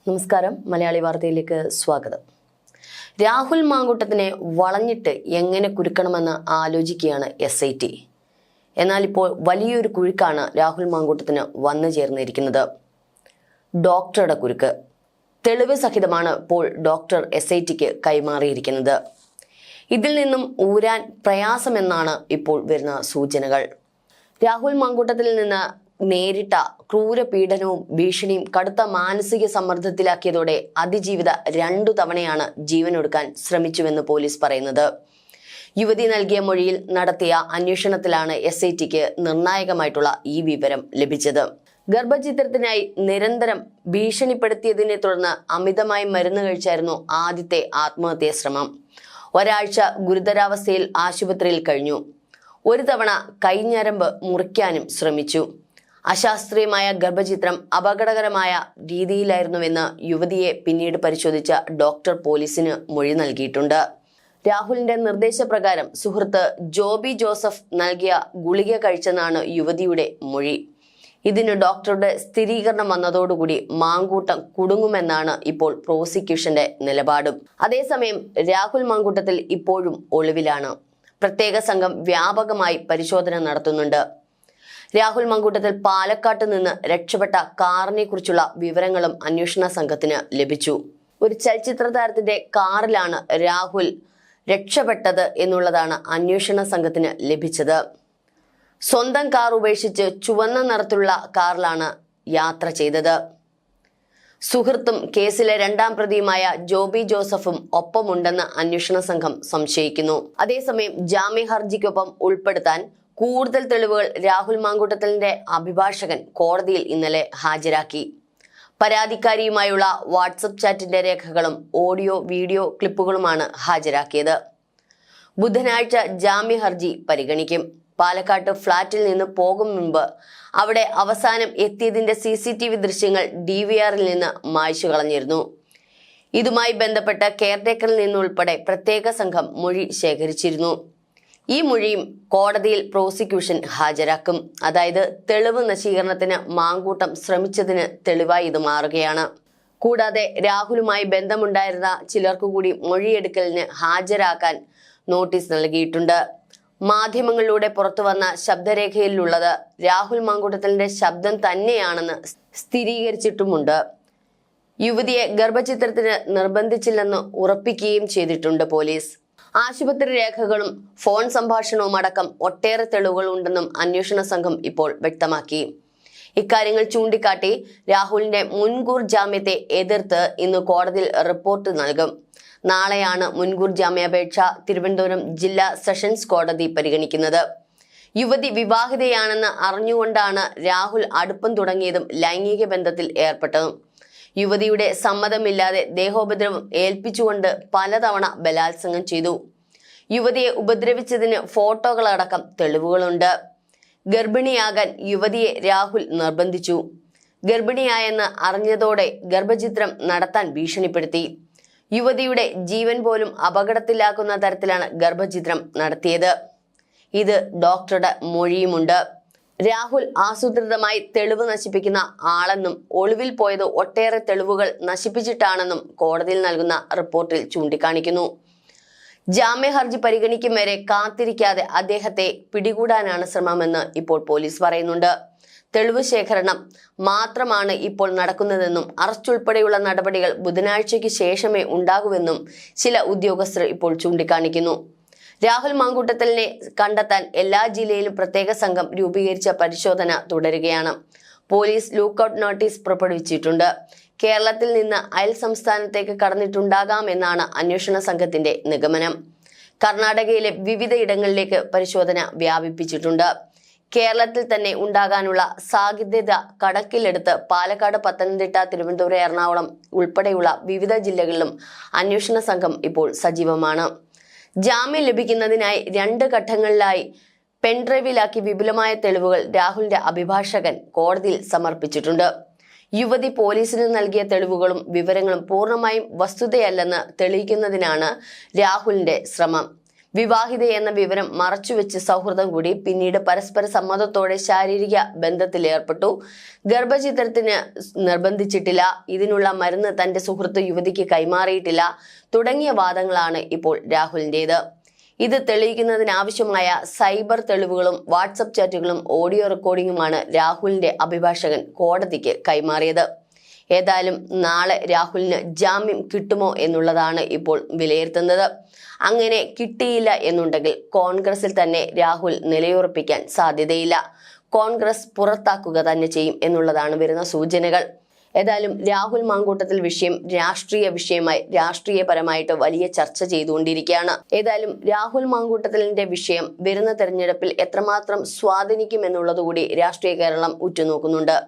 നമസ്കാരം, മലയാളി വാർത്തയിലേക്ക് സ്വാഗതം. രാഹുൽ മാങ്കൂട്ടത്തിനെ വളഞ്ഞിട്ട് എങ്ങനെ കുരുക്കണമെന്ന് ആലോചിക്കുകയാണ് SIT. എന്നാൽ ഇപ്പോൾ വലിയൊരു കുരുക്കാണ് രാഹുൽ മാങ്കൂട്ടത്തിന് വന്നു ചേർന്നിരിക്കുന്നത്. ഡോക്ടറുടെ കുരുക്ക്. തെളിവ് സഹിതമാണ് ഇപ്പോൾ ഡോക്ടർ SITക്ക് കൈമാറിയിരിക്കുന്നത്. ഇതിൽ നിന്നും ഊരാൻ പ്രയാസമെന്നാണ് ഇപ്പോൾ വരുന്ന സൂചനകൾ. രാഹുൽ മാങ്കൂട്ടത്തിൽ നിന്ന് നേരിട്ട ക്രൂര പീഡനവും ഭീഷണിയും കടുത്ത മാനസിക സമ്മർദ്ദത്തിലാക്കിയതോടെ അതിജീവിത 2 തവണയാണ് ജീവനൊടുക്കാൻ ശ്രമിച്ചുവെന്ന് പോലീസ് പറയുന്നത്. യുവതി നൽകിയ മൊഴിയിൽ നടത്തിയ അന്വേഷണത്തിലാണ് SITക്ക് നിർണായകമായിട്ടുള്ള ഈ വിവരം ലഭിച്ചത്. ഗർഭചിത്രത്തിനായി നിരന്തരം ഭീഷണിപ്പെടുത്തിയതിനെ തുടർന്ന് അമിതമായി മരുന്ന് കഴിച്ചായിരുന്നു ആദ്യത്തെ ആത്മഹത്യാ ശ്രമം. ഒരാഴ്ച ഗുരുതരാവസ്ഥയിൽ ആശുപത്രിയിൽ കഴിഞ്ഞു. ഒരു തവണ കൈഞ്ഞരമ്പ് മുറിക്കാനും ശ്രമിച്ചു. അശാസ്ത്രീയമായ ഗർഭചിത്രം അപകടകരമായ രീതിയിലായിരുന്നുവെന്ന് യുവതിയെ പിന്നീട് പരിശോധിച്ച ഡോക്ടർ പോലീസിന് മൊഴി നൽകിയിട്ടുണ്ട്. രാഹുലിന്റെ നിർദ്ദേശപ്രകാരം സുഹൃത്ത് ജോബി ജോസഫ് നൽകിയ ഗുളിക കഴിച്ചെന്നാണ് യുവതിയുടെ മൊഴി. ഇതിന് ഡോക്ടറുടെ സ്ഥിരീകരണം വന്നതോടുകൂടി മാങ്കൂട്ടം കുടുങ്ങുമെന്നാണ് ഇപ്പോൾ പ്രോസിക്യൂഷന്റെ നിലപാടും. അതേസമയം രാഹുൽ മാങ്കൂട്ടത്തിൽ ഇപ്പോഴും ഒളിവിലാണ്. പ്രത്യേക സംഘം വ്യാപകമായി പരിശോധന നടത്തുന്നുണ്ട്. രാഹുൽ മാങ്കൂട്ടത്തിൽ പാലക്കാട്ട് നിന്ന് രക്ഷപ്പെട്ട കാറിനെ കുറിച്ചുള്ള വിവരങ്ങളും അന്വേഷണ സംഘത്തിന് ലഭിച്ചു. ഒരു ചലച്ചിത്ര താരത്തിന്റെ കാറിലാണ് രാഹുൽ രക്ഷപ്പെട്ടത് എന്നുള്ളതാണ് അന്വേഷണ സംഘത്തിന് ലഭിച്ചത്. സ്വന്തം കാർ ഉപേക്ഷിച്ച് ചുവന്ന നിറത്തിലുള്ള കാറിലാണ് യാത്ര ചെയ്തത്. സുഹൃത്തും കേസിലെ 2ാം പ്രതിയുമായ ജോബി ജോസഫും ഒപ്പമുണ്ടെന്ന് അന്വേഷണ സംഘം സംശയിക്കുന്നു. അതേസമയം ജാമ്യ ഹർജിക്കൊപ്പം ഉൾപ്പെടുത്താൻ കൂടുതൽ തെളിവുകൾ രാഹുൽ മാങ്കൂട്ടത്തിലിന്റെ അഭിഭാഷകൻ കോടതിയിൽ ഇന്നലെ ഹാജരാക്കി. പരാതിക്കാരിയുമായുള്ള വാട്സപ്പ് ചാറ്റിന്റെ രേഖകളും ഓഡിയോ വീഡിയോ ക്ലിപ്പുകളുമാണ് ഹാജരാക്കിയത്. ബുധനാഴ്ച ജാമ്യ ഹർജി പരിഗണിക്കും. പാലക്കാട്ട് ഫ്ളാറ്റിൽ നിന്ന് പോകും മുമ്പ് അവിടെ അവസാനം എത്തിയതിന്റെ CCTV ദൃശ്യങ്ങൾ DVRൽ നിന്ന് മായ്ച്ചു കളഞ്ഞിരുന്നു. ഇതുമായി ബന്ധപ്പെട്ട കെയർടേക്കറിൽ നിന്നുൾപ്പെടെ പ്രത്യേക സംഘം മൊഴി ശേഖരിച്ചിരുന്നു. ഈ മൊഴിയും കോടതിയിൽ പ്രോസിക്യൂഷൻ ഹാജരാക്കും. അതായത് തെളിവ് നശീകരണത്തിന് മാങ്കൂട്ടം ശ്രമിച്ചതിന് തെളിവായി ഇത് മാറുകയാണ്. കൂടാതെ രാഹുലുമായി ബന്ധമുണ്ടായിരുന്ന ചിലർക്കു കൂടി മൊഴിയെടുക്കലിന് ഹാജരാക്കാൻ നോട്ടീസ് നൽകിയിട്ടുണ്ട്. മാധ്യമങ്ങളിലൂടെ പുറത്തുവന്ന ശബ്ദരേഖയിലുള്ളത് രാഹുൽ മാങ്കൂട്ടത്തിലിന്റെ ശബ്ദം തന്നെയാണെന്ന് സ്ഥിരീകരിച്ചിട്ടുമുണ്ട്. യുവതിയെ ഗർഭചിത്രത്തിന് നിർബന്ധിച്ചില്ലെന്ന് ഉറപ്പിക്കുകയും ചെയ്തിട്ടുണ്ട് പോലീസ്. ആശുപത്രി രേഖകളും ഫോൺ സംഭാഷണവും അടക്കം ഒട്ടേറെ തെളിവുകൾ ഉണ്ടെന്നും അന്വേഷണ സംഘം ഇപ്പോൾ വ്യക്തമാക്കി. ഇക്കാര്യങ്ങൾ ചൂണ്ടിക്കാട്ടി രാഹുലിന്റെ മുൻകൂർ ജാമ്യത്തെ എതിർത്ത് ഇന്ന് കോടതിയിൽ റിപ്പോർട്ട് നൽകും. നാളെയാണ് മുൻകൂർ ജാമ്യാപേക്ഷ തിരുവനന്തപുരം ജില്ലാ സെഷൻസ് കോടതി പരിഗണിക്കുന്നത്. യുവതി വിവാഹിതയാണെന്ന് അറിഞ്ഞുകൊണ്ടാണ് രാഹുൽ അടുപ്പം തുടങ്ങിയതും ലൈംഗിക ബന്ധത്തിൽ ഏർപ്പെട്ടതും. യുവതിയുടെ സമ്മതമില്ലാതെ ദേഹോപദ്രവം ഏൽപ്പിച്ചുകൊണ്ട് പലതവണ ബലാത്സംഗം ചെയ്തു. യുവതിയെ ഉപദ്രവിച്ചതിന് ഫോട്ടോകളടക്കം തെളിവുകളുണ്ട്. ഗർഭിണിയാകാൻ യുവതിയെ രാഹുൽ നിർബന്ധിച്ചു. ഗർഭിണിയായെന്ന് അറിഞ്ഞതോടെ ഗർഭചിത്രം നടത്താൻ ഭീഷണിപ്പെടുത്തി. യുവതിയുടെ ജീവൻ പോലും അപകടത്തിലാക്കുന്ന തരത്തിലാണ് ഗർഭചിത്രം നടത്തിയത്. ഇത് ഡോക്ടറുടെ മൊഴിയുമുണ്ട്. രാഹുൽ ആസൂത്രിതമായി തെളിവ് നശിപ്പിക്കുന്ന ആളെന്നും ഒളിവിൽ പോയത് ഒട്ടേറെ തെളിവുകൾ നശിപ്പിച്ചിട്ടാണെന്നും കോടതിയിൽ നൽകുന്ന റിപ്പോർട്ടിൽ ചൂണ്ടിക്കാണിക്കുന്നു. ജാമ്യ ഹർജി പരിഗണിക്കും വരെ കാത്തിരിക്കാതെ അദ്ദേഹത്തെ പിടികൂടാനാണ് ശ്രമമെന്ന് ഇപ്പോൾ പോലീസ് പറയുന്നുണ്ട്. തെളിവ് ശേഖരണം മാത്രമാണ് ഇപ്പോൾ നടക്കുന്നതെന്നും അറസ്റ്റ് ഉൾപ്പെടെയുള്ള നടപടികൾ ബുധനാഴ്ചയ്ക്ക് ശേഷമേ ഉണ്ടാകുമെന്നും ചില ഉദ്യോഗസ്ഥർ ഇപ്പോൾ ചൂണ്ടിക്കാണിക്കുന്നു. രാഹുൽ മാങ്കൂട്ടത്തിലിനെ കണ്ടെത്താൻ എല്ലാ ജില്ലയിലും പ്രത്യേക സംഘം രൂപീകരിച്ച പരിശോധന തുടരുകയാണ്. പോലീസ് ലുക്കൌട്ട് നോട്ടീസ് പുറപ്പെടുവിച്ചിട്ടുണ്ട്. കേരളത്തിൽ നിന്ന് അയൽ സംസ്ഥാനത്തേക്ക് കടന്നിട്ടുണ്ടാകാമെന്നാണ് അന്വേഷണ സംഘത്തിന്റെ നിഗമനം. കർണാടകയിലെ വിവിധ ഇടങ്ങളിലേക്ക് പരിശോധന വ്യാപിപ്പിച്ചിട്ടുണ്ട്. കേരളത്തിൽ തന്നെ ഉണ്ടാകാനുള്ള സാധ്യത കണക്കിലെടുത്ത് പാലക്കാട്, പത്തനംതിട്ട, തിരുവനന്തപുരം, എറണാകുളം ഉൾപ്പെടെയുള്ള വിവിധ ജില്ലകളിലും അന്വേഷണ സംഘം ഇപ്പോൾ സജീവമാണ്. ജാമ്യം ലഭിക്കുന്നതിനായി 2 ഘട്ടങ്ങളിലായി പെൻഡ്രൈവിലാക്കി വിപുലമായ തെളിവുകൾ രാഹുലിന്റെ അഭിഭാഷകൻ കോടതിയിൽ സമർപ്പിച്ചിട്ടുണ്ട്. യുവതി പോലീസിന് നൽകിയ തെളിവുകളും വിവരങ്ങളും പൂർണ്ണമായും വസ്തുതയല്ലെന്ന് തെളിയിക്കുന്നതിനാണ് രാഹുലിന്റെ ശ്രമം. വിവാഹിത എന്ന വിവരം മറച്ചുവെച്ച് സൗഹൃദം കൂടി പിന്നീട് പരസ്പര സമ്മതത്തോടെ ശാരീരിക ബന്ധത്തിലേർപ്പെട്ടു. ഗർഭചിത്രത്തിന് നിർബന്ധിച്ചിട്ടില്ല, ഇതിനുള്ള മരുന്ന് തന്റെ സുഹൃത്ത് യുവതിക്ക് കൈമാറിയിട്ടില്ല തുടങ്ങിയ വാദങ്ങളാണ് ഇപ്പോൾ രാഹുലിന്റേത്. ഇത് തെളിയിക്കുന്നതിനാവശ്യമായ സൈബർ തെളിവുകളും വാട്സപ്പ് ചാറ്റുകളും ഓഡിയോ റെക്കോർഡിംഗുമാണ് രാഹുലിന്റെ അഭിഭാഷകൻ കോടതിക്ക് കൈമാറിയത്. ഏതായാലും നാളെ രാഹുലിന് ജാമ്യം കിട്ടുമോ എന്നുള്ളതാണ് ഇപ്പോൾ വിലയിരുത്തുന്നത്. അങ്ങനെ കിട്ടിയില്ല എന്നുണ്ടെങ്കിൽ കോൺഗ്രസിൽ തന്നെ രാഹുൽ നിലയുറപ്പിക്കാൻ സാധ്യതയില്ല. കോൺഗ്രസ് പുറത്താക്കുക തന്നെ ചെയ്യും എന്നുള്ളതാണ് വരുന്ന സൂചനകൾ. ഏതായാലും രാഹുൽ മാങ്കൂട്ടത്തിൽ വിഷയം രാഷ്ട്രീയ വിഷയമായി രാഷ്ട്രീയപരമായിട്ട് വലിയ ചർച്ച ചെയ്തുകൊണ്ടിരിക്കുകയാണ്. ഏതായാലും രാഹുൽ മാങ്കൂട്ടത്തിലിന്റെ വിഷയം വരുന്ന തെരഞ്ഞെടുപ്പിൽ എത്രമാത്രം സ്വാധീനിക്കും എന്നുള്ളതുകൂടി രാഷ്ട്രീയ കേരളം ഉറ്റുനോക്കുന്നുണ്ട്.